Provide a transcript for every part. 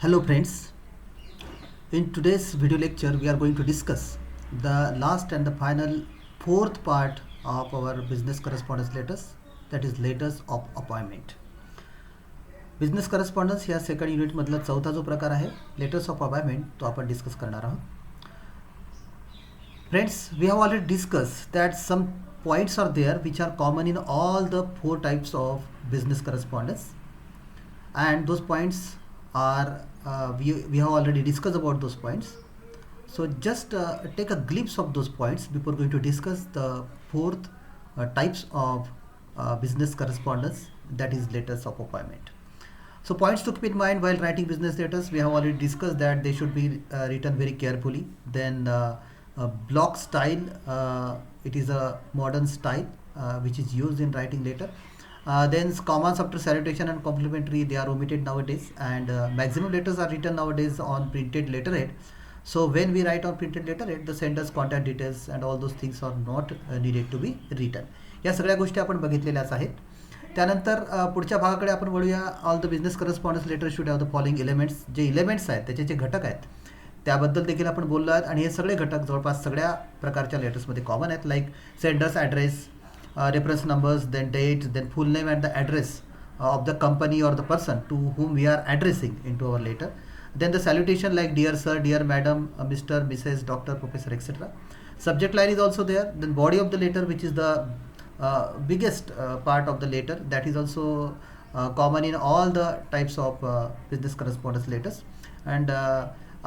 Hello friends, in today's video lecture we are going to discuss the last and the final fourth part of our business correspondence letters, that is letters of appointment. Business correspondence या second युनिटमधला चौथा जो प्रकार आहे letters of appointment तो आपण discuss करणार आहोत. Friends, we have already discussed that some points are there which are common in all the four types of business correspondence, and those points are we have already discussed about those points. So just take a glimpse of those points before going to discuss the fourth types of business correspondence, that is letters of appointment. So points to keep in mind while writing business letters, we have already discussed that they should be written very carefully. Then block style, it is a modern style which is used in writing letter. Then commas after salutation and complimentary, they are omitted nowadays, and maximum letters are written nowadays on printed letterhead. So when we write on printed letterhead, the sender's contact details and all those things are not needed to be written. या सगळ्या गोष्टी आपण बघितलेल्याच आहेत. त्यानंतर पुढच्या भागाकडे आपण वळूया. All the business correspondence letter should have the following elements. जे एलिमेंट्स आहेत त्याचे जे घटक आहेत त्याबद्दल देखील आपण बोललो आहेत, आणि हे सगळे घटक जवळपास सगळ्या प्रकारच्या लेटर्समध्ये कॉमन आहेत. Like sender's address, reference numbers, then date, then full name and the address of the company or the person to whom we are addressing into our letter. Then the salutation like dear sir, dear madam, Mr., Mrs., doctor, professor, etc. Subject line is also there. Then body of the letter, which is the biggest part of the letter, that is also common in all the types of business correspondence letters. And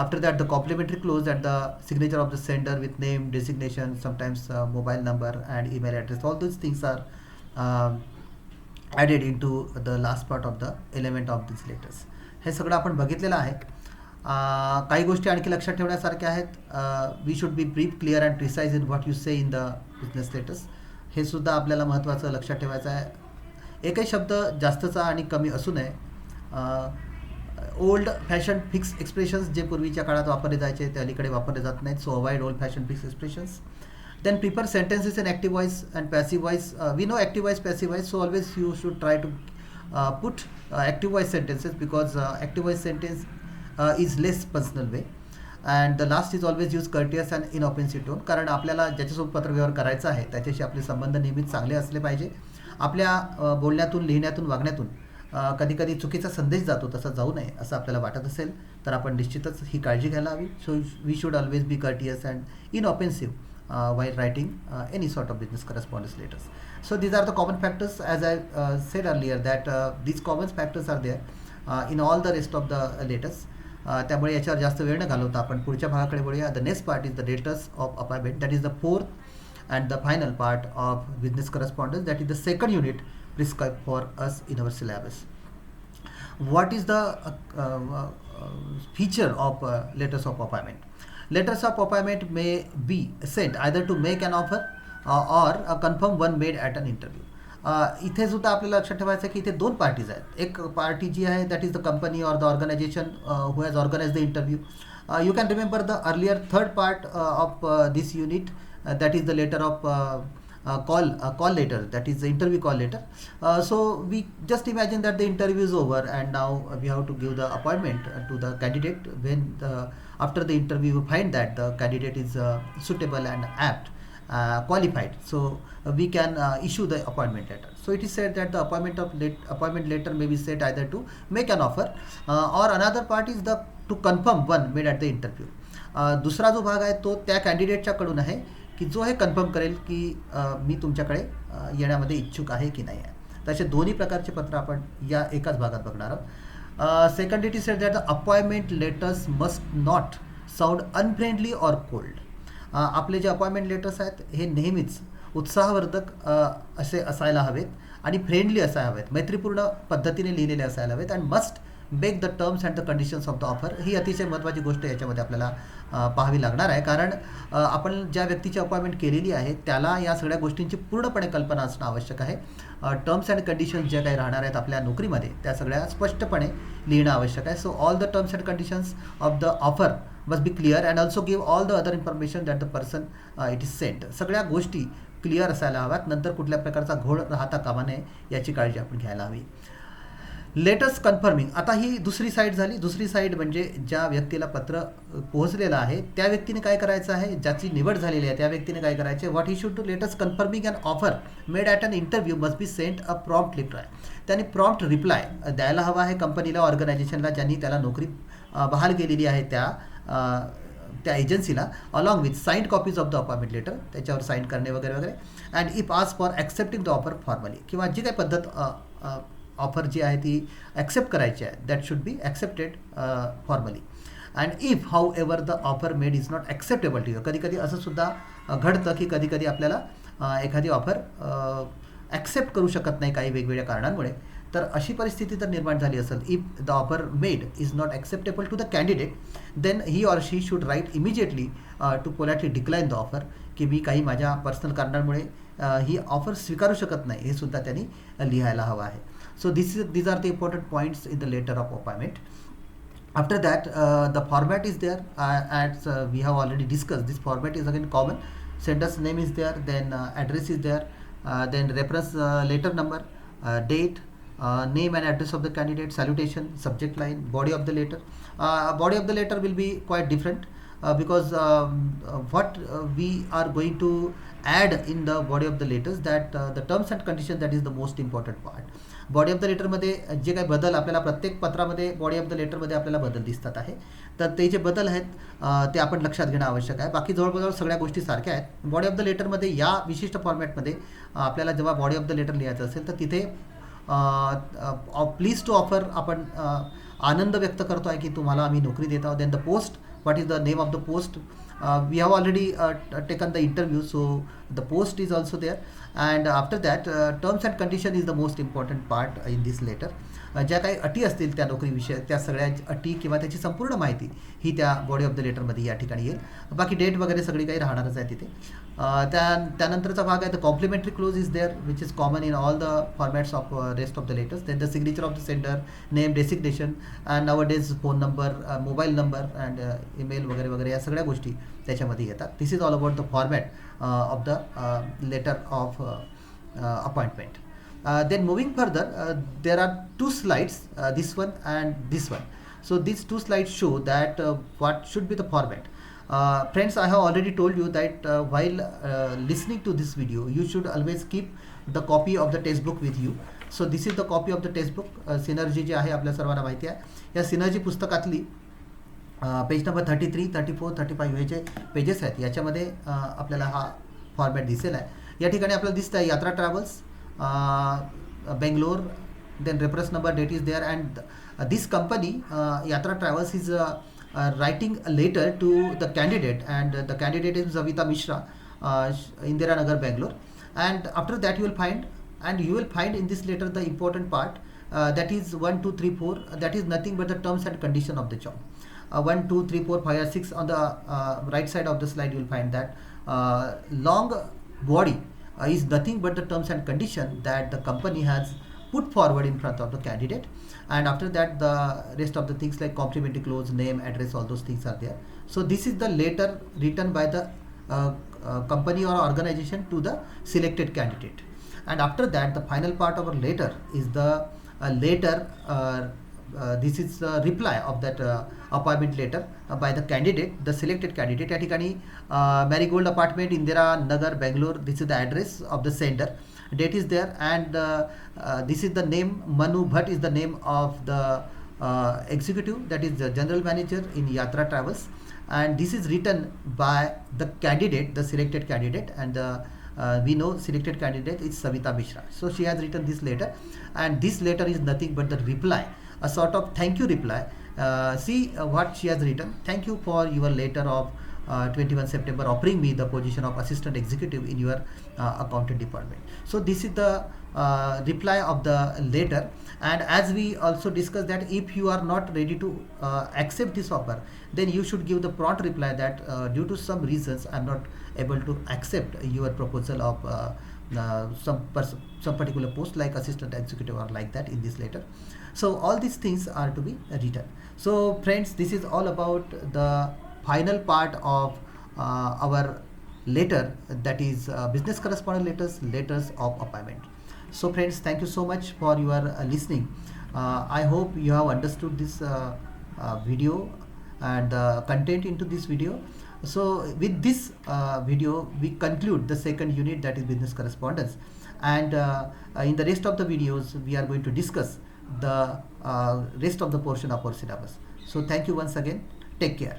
after that, the complimentary clause and the signature of the sender with name, designation, sometimes mobile number and email address. All those things are added into the last part of the element of these letters. हे सगळं आपण बघितलेलं आहे. काही गोष्टी आणखी लक्षात ठेवण्यासारख्या आहेत. We should be brief, clear and precise in what you say in the business letters. हे सुद्धा आपल्याला महत्त्वाचं लक्षात ठेवायचं आहे. एकही शब्द जास्तचा आणि कमी असू नये. ओल्ड फॅशन फिक्स एक्सप्रेशन्स जे पूर्वीच्या काळात वापरले जायचे ते अलीकडे वापरले जात नाहीत. सो avoid old fashion fix expressions. Then prepare sentences in active voice and passive voice. We know active voice, passive voice, so always you should try to put active voice sentences, because active voice sentence is less personal way. And the last is always use courteous and inoffensive tone, कारण आपल्याला ज्याच्यासोबत पत्रव्यवहार करायचा आहे त्याच्याशी आपले संबंध नेहमीच चांगले असले पाहिजे. आपल्या बोलण्यातून, लिहिण्यातून, वागण्यातून कधी कधी चुकीचा संदेश जातो, तसा जाऊ नये असं आपल्याला वाटत असेल तर आपण निश्चितच ही काळजी घ्यायला हवी. So we should always be courteous and inoffensive while writing any sort of business correspondence letters. So these are the common factors, as I said earlier, that these common factors are there in all the rest of the letters. त्यामुळे याच्यावर जास्त वेळ न घालवता आपण पुढच्या भागाकडे वळूया. The next part is the letters of appointment, that is the fourth and the final part of business correspondence, that is the second unit prescribed for us in our syllabus. What is the feature of letters of appointment? Letters of appointment may be sent either to make an offer or confirm one made at an interview. इथे सुद्धा आपल्याला लक्षात ठेवायचं आहे की इथे दोन parties आहेत. एक पार्टी जी आहे दॅट इज द कंपनी और the organisation who has organise the interview. You can remember the earlier third part of this unit, that is the letter of call letter, that is the interview call letter. So we just imagine that the interview is over and now we have to give the appointment to the candidate. When after the interview we find that the candidate is suitable and apt, qualified, so we can issue the appointment letter. So it is said that the appointment letter may be sent either to make an offer or another part is the to confirm one made at the interview. दुसरा जो भाग आहे तो त्या कॅन्डिडेटच्याकडून आहे की जो हे confirm करेल की मी तुमच्याकडे येण्यामध्ये इच्छुक आहे की नाही आहे. तसे दोन्ही प्रकारचे पत्र आपण या एकाच भागात बघणार आहोत. Second it is said that the appointment letters must not sound unfriendly or cold. आपले जे अपॉइंटमेंट लेटर्स आहेत हे नेहमीच उत्साहवर्धक असे असायला हवेत आणि फ्रेंडली असायला हवेत, मैत्रीपूर्ण पद्धतीने लिहिलेले असायला हवेत. And must make the terms and the conditions of the offer. ही अतिशय महत्त्वाची गोष्ट याच्यामध्ये आपल्याला पाहावी लागणार आहे, कारण आपण ज्या व्यक्तीची अपॉइंटमेंट केलेली आहे त्याला या सगळ्या गोष्टींची पूर्णपणे कल्पना असणं आवश्यक आहे. टर्म्स अँड कंडिशन्स ज्या काही राहणार आहेत आपल्या नोकरीमध्ये त्या सगळ्या स्पष्टपणे लिहिणं आवश्यक आहे. So all the terms and conditions of the offer must be clear and also give all the other information that the person it is sent. सगळ्या गोष्टी क्लिअर असायला हव्यात, नंतर कुठल्या प्रकारचा घोळ राहता कामा नये याची काळजी आपण घ्यायला हवी. Letters confirming. आता ही दुसरी साईड झाली. दुसरी साईड म्हणजे ज्या व्यक्तीला पत्र पोहोचलेलं आहे त्या व्यक्तीने काय करायचं आहे, ज्याची निवड झालेली आहे त्या व्यक्तीने काय करायचे, what he should do, letters confirming an offer made at an interview must be sent a prompt reply. त्याने प्रॉम्प्ट रिप्लाय द्यायला हवा आहे कंपनीला, ऑर्गनायझेशनला ज्यांनी त्याला नोकरी बहाल केलेली आहे त्या एजन्सीला, along with signed copies of the appointment letter, त्याच्यावर साईन करणे वगैरे वगैरे. And if ask for accepting the offer formally, किंवा जी काही पद्धत ऑफर जी आहे ती ॲक्सेप्ट करायची आहे, that should be accepted formally. And if however the offer made is not acceptable to you, कधी कधी असं सुद्धा घडतं की कधी कधी आपल्याला एखादी ऑफर ॲक्सेप्ट करू शकत नाही काही वेगवेगळ्या कारणांमुळे. तर अशी परिस्थिती जर निर्माण झाली असेल, if the offer made is not acceptable to the candidate, then he or she should write immediately to politely decline the offer, की मी काही माझ्या पर्सनल कारणांमुळे ही ऑफर स्वीकारू शकत नाही, हे सुद्धा त्यांनी लिहायला हवं आहे. So these are the important points in the letter of appointment. After that, the format is there, as we have already discussed. This format is again common. Sender's name is there, then address is there, then reference letter number, date, name and address of the candidate, salutation, subject line, body of the letter. Body of the letter will be quite different, because what we are going to add in the body of the letters, that the terms and conditions, that is the most important part. Body of the लेटरमध्ये जे काही बदल आपल्याला प्रत्येक पत्रामध्ये body of the लेटरमध्ये आपल्याला बदल दिसतात आहे, तर ते जे बदल आहेत ते आपण लक्षात घेणं आवश्यक आहे. बाकी जवळजवळ सगळ्या गोष्टी सारख्या आहेत. बॉडी ऑफ द लेटरमध्ये या विशिष्ट फॉर्मॅटमध्ये आपल्याला जेव्हा बॉडी ऑफ द लेटर लिहायचं असेल तर तिथे प्लीज टू ऑफर आपण आनंद व्यक्त करतो आहे की तुम्हाला आम्ही नोकरी देत आहोत. Then the post, what is the name of the post, we have already taken the interview, so the post is also there. And after that, terms and condition is the most important part in this letter. ज्या काही अटी असतील त्या नोकरीविषयी, त्या सगळ्या अटी किंवा त्याची संपूर्ण माहिती ही त्या बॉडी ऑफ द लेटरमध्ये या ठिकाणी येईल. बाकी डेट वगैरे सगळी काही राहणारच आहे तिथे. त्यानंतरचा भाग आहे the complimentary close is there, which is common in all the formats of rest of the letters. Then the signature of the sender, name, designation, and nowadays phone number, mobile number and email वगैरे वगैरे या सगळ्या गोष्टी त्याच्यामध्ये येतात. This is all about the format of the letter of appointment. Then moving further, there are two slides, this one and this one. So these two slides show that what should be the format. Friends, I have already told you that while listening to this video, you should always keep the copy of the textbook with you. So this is the copy of the textbook. Synergy जे आहे आपल्या सर्वांना माहिती आहे, या synergy पुस्तकातली page number 33, 34, 35 हे जे pages आहेत याच्यामध्ये आपल्याला हा फॉर्मॅट दिसेल आहे. या ठिकाणी आपल्याला दिसतं आहे यात्रा travels, Bangalore, then reference number, date is there, and this company Yatra Travels is writing a letter to the candidate, and the candidate is Zavita Mishra, Indira Nagar, Bangalore. And after that you will find in this letter the important part, that is 1, 2, 3, 4, that is nothing but the terms and condition of the job. 1, 2, 3, 4, 5 or 6 on the right side of the slide you will find that long body is nothing but the terms and condition that the company has put forward in front of the candidate. And after that the rest of the things like complimentary clause, name, address, all those things are there. So this is the letter written by the company or organization to the selected candidate. And after that the final part of our letter is the letter, this is the reply of that appointment letter by the candidate, the selected candidate. या ठिकाणी Marigold Apartment, Indira Nagar, Bangalore, this is the address of the sender, date is there, and this is the name. Manu Bhatt is the name of the executive, that is the general manager in Yatra Travels, and this is written by the candidate, the selected candidate, and we know selected candidate is Savita Mishra. So she has written this letter, and this letter is nothing but the reply, a sort of thank you reply. See what she has written. Thank you for your letter of 21 September offering me the position of assistant executive in your accounting department. So this is the reply of the letter. And as we also discussed that if you are not ready to accept this offer, then you should give the prompt reply that due to some reasons I am not able to accept your proposal of some particular post like assistant executive or like that in this letter. So all these things are to be written. So friends, this is all about the final part of our letter, that is business correspondent letters, letters of appointment. So friends, thank you so much for your listening. I hope you have understood this video and content into this video. So with this video we conclude the second unit, that is business correspondence, and in the rest of the videos we are going to discuss the rest of the portion of our syllabus. So thank you once again, take care.